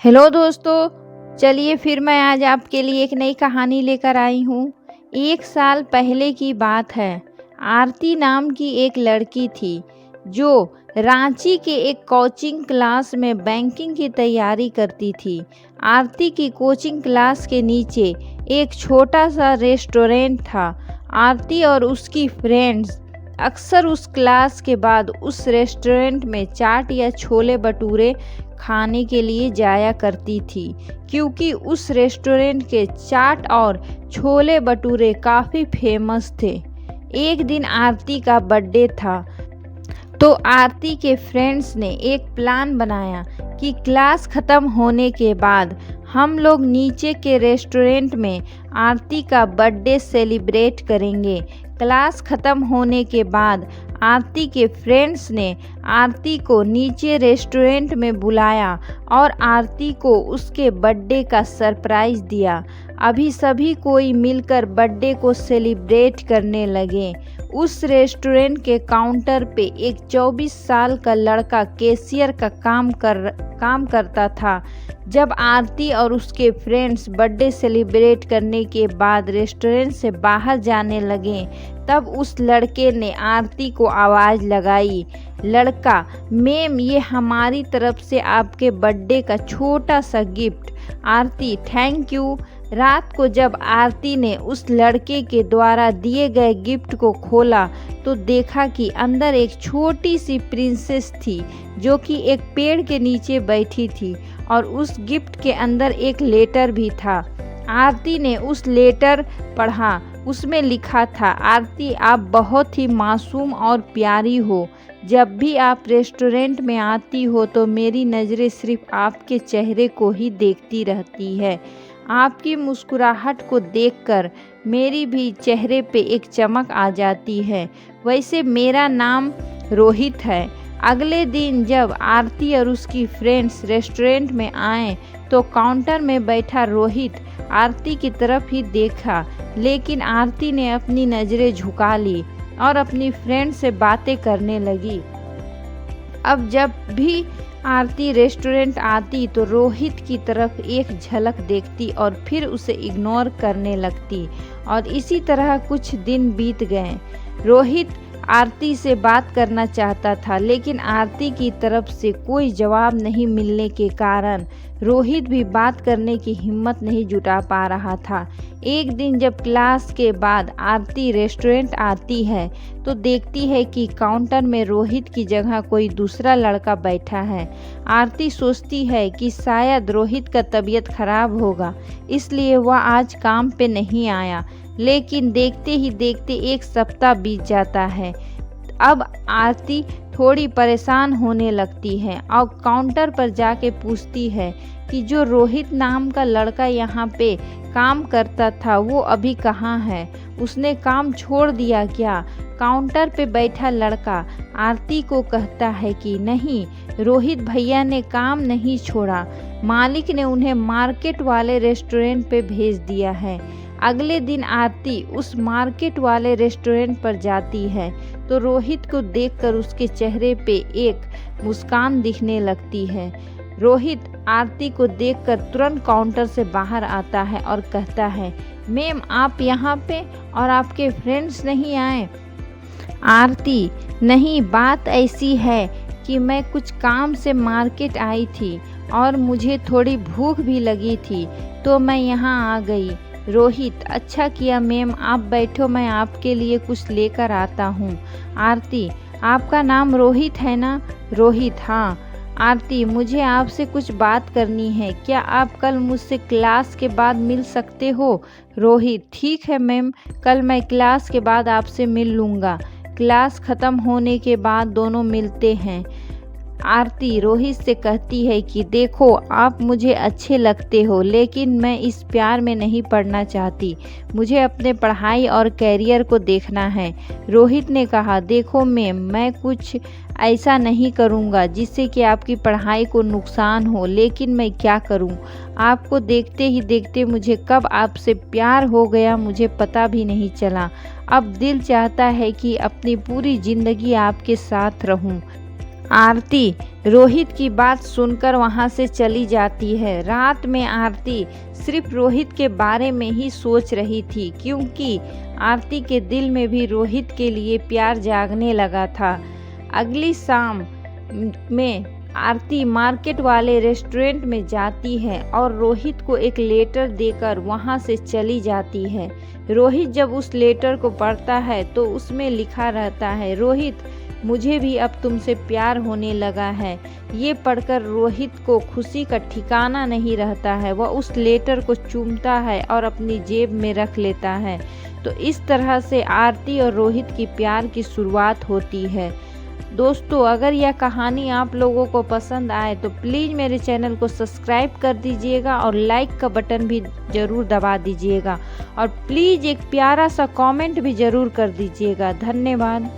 Hello दोस्तों, चलिए फिर मैं आज आपके लिए एक नई कहानी लेकर आई हूँ। एक साल पहले की बात है। आरती नाम की एक लड़की थी जो रांची के एक कोचिंग क्लास में बैंकिंग की तैयारी करती थी। आरती की कोचिंग क्लास के नीचे एक छोटा सा रेस्टोरेंट था। आरती और उसकी फ्रेंड्स अक्सर उस क्लास के बाद उस रेस्टोरेंट में चाट या छोले भटूरे खाने के लिए जाया करती थी, क्योंकि उस रेस्टोरेंट के चाट और छोले भटूरे काफ़ी फेमस थे। एक दिन आरती का बर्थडे था, तो आरती के फ्रेंड्स ने एक प्लान बनाया कि क्लास ख़त्म होने के बाद हम लोग नीचे के रेस्टोरेंट में आरती का बर्थडे सेलिब्रेट करेंगे। क्लास ख़त्म होने के बाद आरती के फ्रेंड्स ने आरती को नीचे रेस्टोरेंट में बुलाया और आरती को उसके बर्थडे का सरप्राइज़ दिया। अभी सभी कोई मिलकर बर्थडे को सेलिब्रेट करने लगे। उस रेस्टोरेंट के काउंटर पे एक 24 साल का लड़का कैशियर का काम करता था। जब आरती और उसके फ्रेंड्स बर्थडे सेलिब्रेट करने के बाद रेस्टोरेंट से बाहर जाने लगे, तब उस लड़के ने आरती को आवाज़ लगाई। लड़का, मैम, ये हमारी तरफ से आपके बर्थडे का छोटा सा गिफ्ट। Aarti, thank you. रात को जब आरती ने उस लड़के के द्वारा दिए गए गिफ्ट को खोला तो देखा कि अंदर एक छोटी सी प्रिंसेस थी जो कि एक पेड़ के नीचे बैठी थी, और उस गिफ्ट के अंदर एक लेटर भी था। आरती ने उस लेटर पढ़ा। उसमें लिखा था, आरती, आप बहुत ही मासूम और प्यारी हो। जब भी आप रेस्टोरेंट में आती हो तो मेरी नज़रें सिर्फ आपके चेहरे को ही देखती रहती है। आपकी मुस्कुराहट को देखकर मेरी भी चेहरे पे एक चमक आ जाती है। वैसे मेरा नाम रोहित है। अगले दिन जब आरती और उसकी फ्रेंड्स रेस्टोरेंट में आए तो काउंटर में बैठा रोहित आरती की तरफ ही देखा, लेकिन आरती ने अपनी नज़रें झुका ली और अपनी फ्रेंड से बातें करने लगी। अब जब भी आरती रेस्टोरेंट आती तो रोहित की तरफ एक झलक देखती और फिर उसे इग्नोर करने लगती, और इसी तरह कुछ दिन बीत गए। रोहित आरती से बात करना चाहता था, लेकिन आरती की तरफ से कोई जवाब नहीं मिलने के कारण रोहित भी बात करने की हिम्मत नहीं जुटा पा रहा था। एक दिन जब क्लास के बाद आरती रेस्टोरेंट आती है तो देखती है कि काउंटर में रोहित की जगह कोई दूसरा लड़का बैठा है। आरती सोचती है कि शायद रोहित का तबीयत खराब होगा, इसलिए वह आज काम पे नहीं आया। लेकिन देखते ही देखते एक सप्ताह बीत जाता है। अब आरती थोड़ी परेशान होने लगती है और काउंटर पर जाके पूछती है कि जो रोहित नाम का लड़का यहाँ पे काम करता था वो अभी कहाँ है, उसने काम छोड़ दिया क्या? काउंटर पे बैठा लड़का आरती को कहता है कि नहीं, रोहित भैया ने काम नहीं छोड़ा, मालिक ने उन्हें मार्केट वाले रेस्टोरेंट पे भेज दिया है। अगले दिन आरती उस मार्केट वाले रेस्टोरेंट पर जाती है तो रोहित को देखकर उसके चेहरे पे एक मुस्कान दिखने लगती है। रोहित आरती को देखकर तुरंत काउंटर से बाहर आता है और कहता है, मैम, आप यहाँ पे और आपके फ्रेंड्स नहीं आए? आरती, नहीं, बात ऐसी है कि मैं कुछ काम से मार्केट आई थी और मुझे थोड़ी भूख भी लगी थी तो मैं यहाँ आ गई। रोहित, अच्छा किया मैम, आप बैठो, मैं आपके लिए कुछ लेकर आता हूँ। आरती, आपका नाम रोहित है ना? रोहित, हाँ। आरती, मुझे आपसे कुछ बात करनी है, क्या आप कल मुझसे क्लास के बाद मिल सकते हो? रोहित, ठीक है मैम, कल मैं क्लास के बाद आपसे मिल लूँगा। क्लास ख़त्म होने के बाद दोनों मिलते हैं। आरती रोहित से कहती है कि देखो, आप मुझे अच्छे लगते हो, लेकिन मैं इस प्यार में नहीं पड़ना चाहती, मुझे अपने पढ़ाई और कैरियर को देखना है। रोहित ने कहा, देखो मैम, मैं कुछ ऐसा नहीं करूँगा जिससे कि आपकी पढ़ाई को नुकसान हो, लेकिन मैं क्या करूँ, आपको देखते ही देखते मुझे कब आपसे प्यार हो गया मुझे पता भी नहीं चला। अब दिल चाहता है कि अपनी पूरी ज़िंदगी आपके साथ रहूँ। आरती रोहित की बात सुनकर वहां से चली जाती है। रात में आरती सिर्फ रोहित के बारे में ही सोच रही थी, क्योंकि आरती के दिल में भी रोहित के लिए प्यार जागने लगा था। अगली शाम में आरती मार्केट वाले रेस्टोरेंट में जाती है और रोहित को एक लेटर देकर वहां से चली जाती है। रोहित जब उस लेटर को पढ़ता है तो उसमें लिखा रहता है, रोहित मुझे भी अब तुमसे प्यार होने लगा है। ये पढ़कर रोहित को खुशी का ठिकाना नहीं रहता है। वह उस लेटर को चूमता है और अपनी जेब में रख लेता है। तो इस तरह से आरती और रोहित की प्यार की शुरुआत होती है। दोस्तों, अगर यह कहानी आप लोगों को पसंद आए तो प्लीज़ मेरे चैनल को सब्सक्राइब कर दीजिएगा और लाइक का बटन भी ज़रूर दबा दीजिएगा और प्लीज़ एक प्यारा सा कमेंट भी ज़रूर कर दीजिएगा। धन्यवाद।